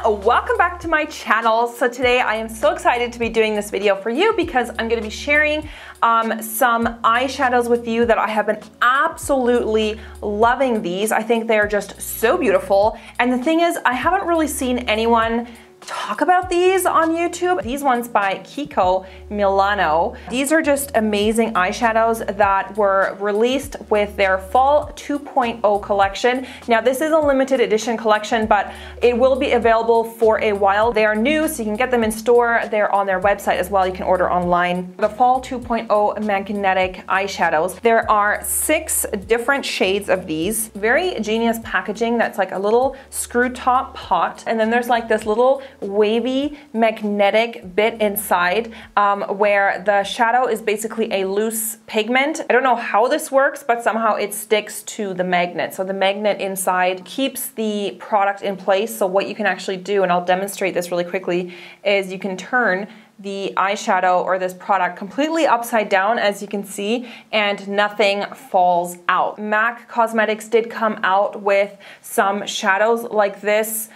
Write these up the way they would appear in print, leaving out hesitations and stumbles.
welcome back to my channel. So today I am so excited to be doing this video for you because I'm going to be sharing some eyeshadows with you that I have been absolutely loving these. I think they're just so beautiful, and the thing is, I haven't really seen anyone talk about these on YouTube. These ones by Kiko Milano. These are just amazing eyeshadows that were released with their Fall 2.0 collection. Now this is a limited edition collection, but it will be available for a while. They are new, so you can get them in store. They're on their website as well. You can order online. The Fall 2.0 magnetic eyeshadows. There are 6 different shades of these. Very genius packaging. That's like a little screw top pot, and then there's like this little wavy magnetic bit inside where the shadow is basically a loose pigment. I don't know how this works, but somehow it sticks to the magnet. So the magnet inside keeps the product in place. So what you can actually do, and I'll demonstrate this really quickly, is you can turn the eyeshadow or this product completely upside down, as you can see, and nothing falls out. MAC Cosmetics did come out with some shadows like this.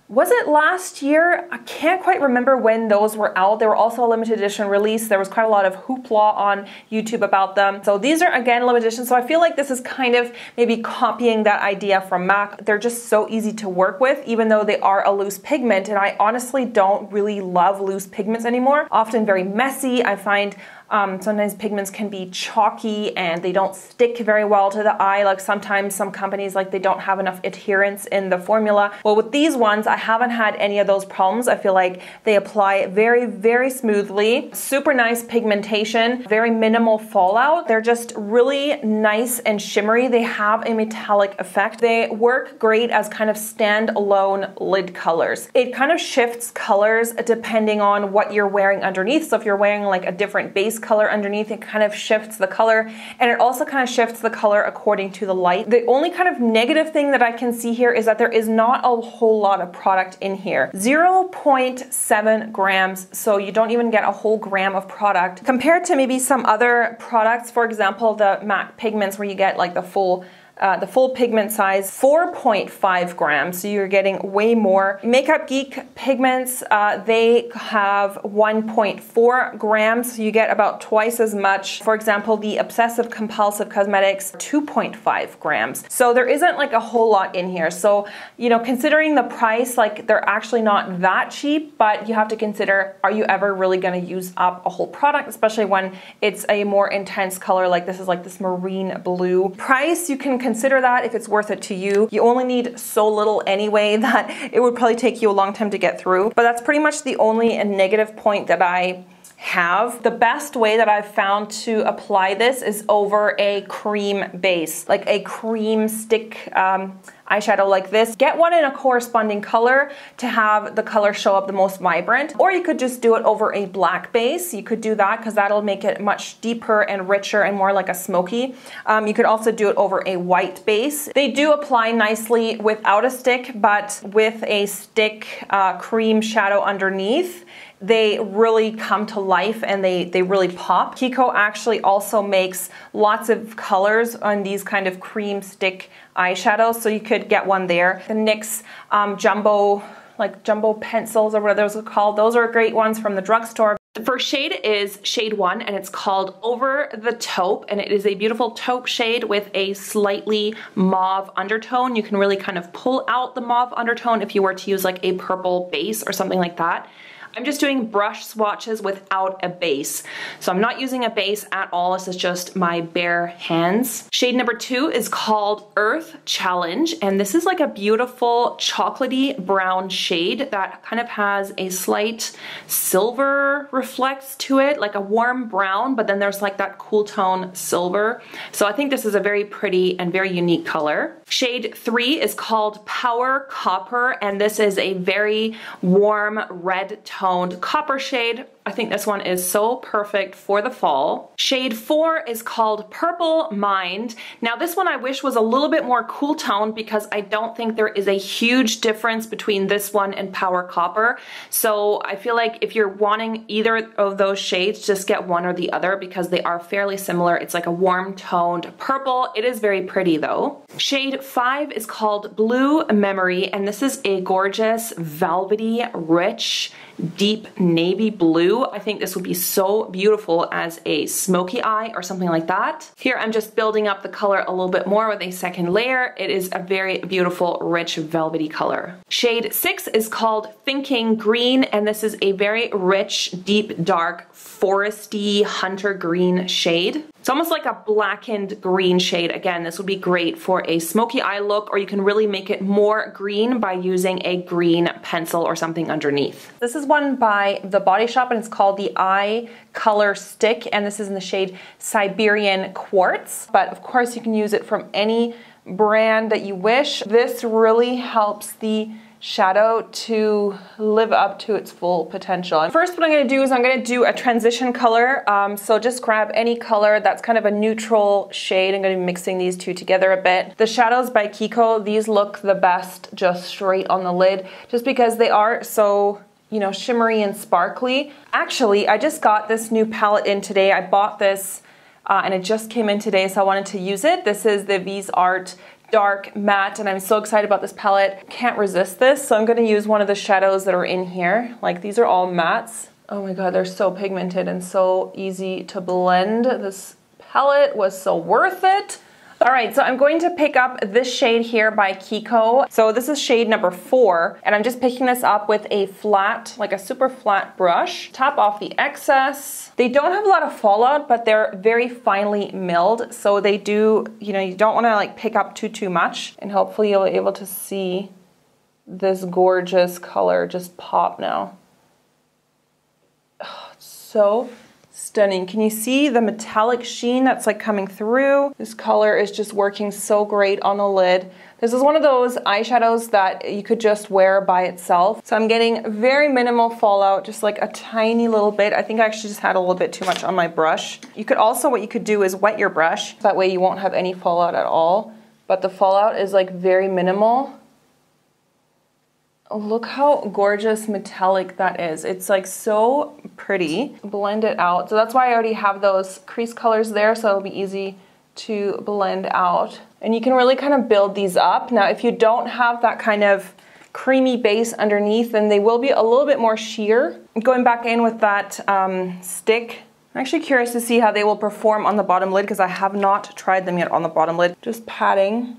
Was it last year? I can't quite remember when those were out. They were also a limited edition release. There was quite a lot of hoopla on YouTube about them. So these are, again, limited edition. So I feel like this is kind of maybe copying that idea from MAC. They're just so easy to work with, even though they are a loose pigment. And I honestly don't really love loose pigments anymore. Often very messy. I find sometimes pigments can be chalky and they don't stick very well to the eye. Like sometimes some companies, like they don't have enough adherence in the formula. Well, with these ones, I haven't had any of those problems. I feel like they apply very, very smoothly. Super nice pigmentation, very minimal fallout. They're just really nice and shimmery. They have a metallic effect. They work great as kind of standalone lid colors. It kind of shifts colors depending on what you're wearing underneath. So if you're wearing like a different base color underneath, it kind of shifts the color, and it also kind of shifts the color according to the light. The only kind of negative thing that I can see here is that there is not a whole lot of product in here. 0.7 grams, so you don't even get a whole gram of product compared to maybe some other products. For example, the MAC pigments, where you get like the full pigment size, 4.5 grams, so you're getting way more. Makeup Geek pigments, they have 1.4 grams, so you get about twice as much. For example, the Obsessive Compulsive Cosmetics, 2.5 grams. So there isn't like a whole lot in here. So, you know, considering the price, like they're actually not that cheap, but you have to consider, are you ever really gonna use up a whole product, especially when it's a more intense color, like this is like this marine blue. Price, you can consider that if it's worth it to you. You only need so little anyway that it would probably take you a long time to get through. But that's pretty much the only negative point that I have. The best way that I've found to apply this is over a cream base, like a cream stick eyeshadow like this. Get one in a corresponding color to have the color show up the most vibrant, or you could just do it over a black base. You could do that because that'll make it much deeper and richer and more like a smoky. You could also do it over a white base. They do apply nicely without a stick, but with a stick cream shadow underneath, they really come to life and they really pop. Kiko actually also makes lots of colors on these kind of cream stick eyeshadows, so you could get one there. The NYX jumbo pencils, or whatever those are called, those are great ones from the drugstore. The first shade is shade 1, and it's called Over the Taupe, and it is a beautiful taupe shade with a slightly mauve undertone. You can really kind of pull out the mauve undertone if you were to use like a purple base or something like that. I'm just doing brush swatches without a base. So I'm not using a base at all. This is just my bare hands. Shade number 2 is called Earth Challenge. And this is like a beautiful chocolatey brown shade that kind of has a slight silver reflex to it, like a warm brown, but then there's like that cool tone silver. So I think this is a very pretty and very unique color. Shade 3 is called Power Copper. And this is a very warm red toned copper shade. I think this one is so perfect for the fall. Shade 4 is called Purple Mind. Now this one I wish was a little bit more cool toned because I don't think there is a huge difference between this one and Power Copper. So I feel like if you're wanting either of those shades, just get one or the other because they are fairly similar. It's like a warm toned purple. It is very pretty though. Shade 5 is called Blue Memory, and this is a gorgeous, velvety, rich, deep navy blue. I think this would be so beautiful as a smoky eye or something like that. Here I'm just building up the color a little bit more with a second layer. It is a very beautiful, rich, velvety color. Shade 6 is called Thinking Green, and this is a very rich, deep, dark, foresty, hunter green shade. It's almost like a blackened green shade. Again, this would be great for a smoky eye look, or you can really make it more green by using a green pencil or something underneath. This is one by The Body Shop, and it's called the Eye Color Stick, and this is in the shade Siberian Quartz. But of course, you can use it from any brand that you wish. This really helps the shadow to live up to its full potential. First, what I'm going to do is I'm going to do a transition color. So just grab any color that's kind of a neutral shade. I'm going to be mixing these two together a bit. The Shadows by Kiko, these look the best just straight on the lid, just because they are so, you know, shimmery and sparkly. Actually, I just got this new palette in today. I bought this and it just came in today, so I wanted to use it. This is the V's Art Dark Matte, and I'm so excited about this palette. Can't resist this, so I'm going to use one of the shadows that are in here. Like, these are all mattes. Oh my god, they're so pigmented and so easy to blend. This palette was so worth it. All right, so I'm going to pick up this shade here by Kiko. So this is shade number 4, and I'm just picking this up with a flat, like a super flat brush. Tap off the excess. They don't have a lot of fallout, but they're very finely milled. So they do, you know, you don't want to like pick up too much. And hopefully you'll be able to see this gorgeous color just pop now. Oh, it's so stunning. Can you see the metallic sheen that's like coming through? This color is just working so great on the lid. This is one of those eyeshadows that you could just wear by itself. So I'm getting very minimal fallout, just like a tiny little bit. I think I actually just had a little bit too much on my brush. You could also, what you could do is wet your brush. That way you won't have any fallout at all. But the fallout is like very minimal. Look how gorgeous metallic that is. It's like so pretty. Blend it out. So that's why I already have those crease colors there, so it'll be easy to blend out. And you can really kind of build these up. Now, if you don't have that kind of creamy base underneath, then they will be a little bit more sheer. Going back in with that stick, I'm actually curious to see how they will perform on the bottom lid because I have not tried them yet on the bottom lid. Just patting.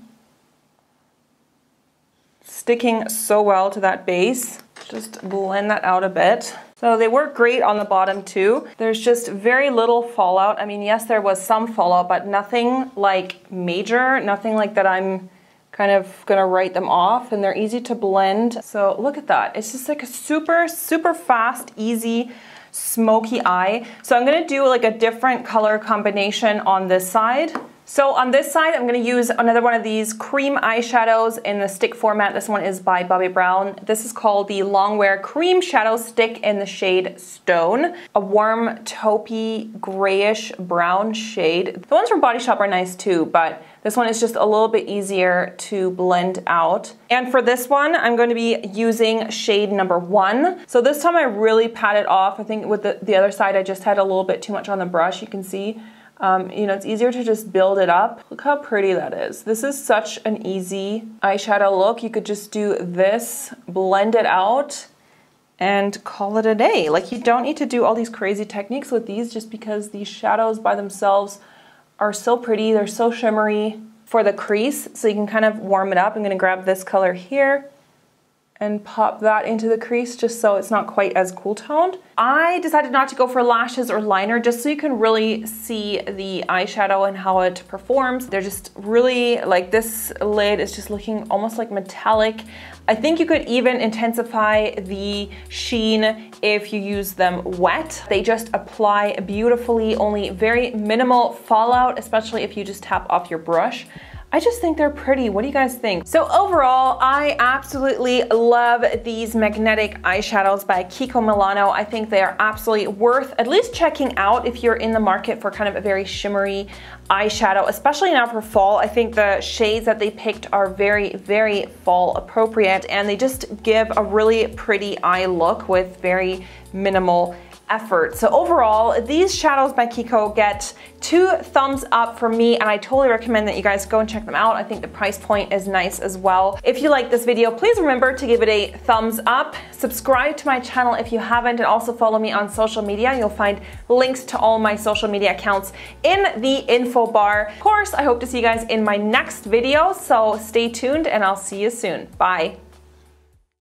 Sticking so well to that base. Just blend that out a bit. So they work great on the bottom too. There's just very little fallout. I mean, yes, there was some fallout, but nothing like major, nothing like that I'm kind of gonna write them off, and they're easy to blend. So look at that. It's just like a super fast, easy, smoky eye. So I'm gonna do like a different color combination on this side. So on this side, I'm going to use another one of these cream eyeshadows in the stick format. This one is by Bobbi Brown. This is called the Longwear Cream Shadow Stick in the shade Stone. A warm taupey grayish brown shade. The ones from Body Shop are nice too, but this one is just a little bit easier to blend out. And for this one, I'm going to be using shade number 1. So this time I really pat it off. I think with the other side, I just had a little bit too much on the brush, you can see. You know, it's easier to just build it up. Look how pretty that is. This is such an easy eyeshadow look. You could just do this, blend it out, and call it a day. Like, you don't need to do all these crazy techniques with these just because these shadows by themselves are so pretty. They're so shimmery for the crease, so you can kind of warm it up. I'm gonna grab this color here and pop that into the crease just so it's not quite as cool toned. I decided not to go for lashes or liner just so you can really see the eyeshadow and how it performs. They're just really, like, this lid is just looking almost like metallic. I think you could even intensify the sheen if you use them wet. They just apply beautifully, only very minimal fallout, especially if you just tap off your brush. I just think they're pretty. What do you guys think? So overall, I absolutely love these magnetic eyeshadows by Kiko Milano. I think they are absolutely worth at least checking out if you're in the market for kind of a very shimmery eyeshadow, especially now for fall. I think the shades that they picked are very, very fall appropriate, and they just give a really pretty eye look with very minimal effort. So overall, these shadows by Kiko get 2 thumbs up for me, and I totally recommend that you guys go and check them out. I think the price point is nice as well. If you like this video, please remember to give it a thumbs up. Subscribe to my channel if you haven't, and also follow me on social media. You'll find links to all my social media accounts in the info bar. Of course, I hope to see you guys in my next video, so stay tuned and I'll see you soon. Bye.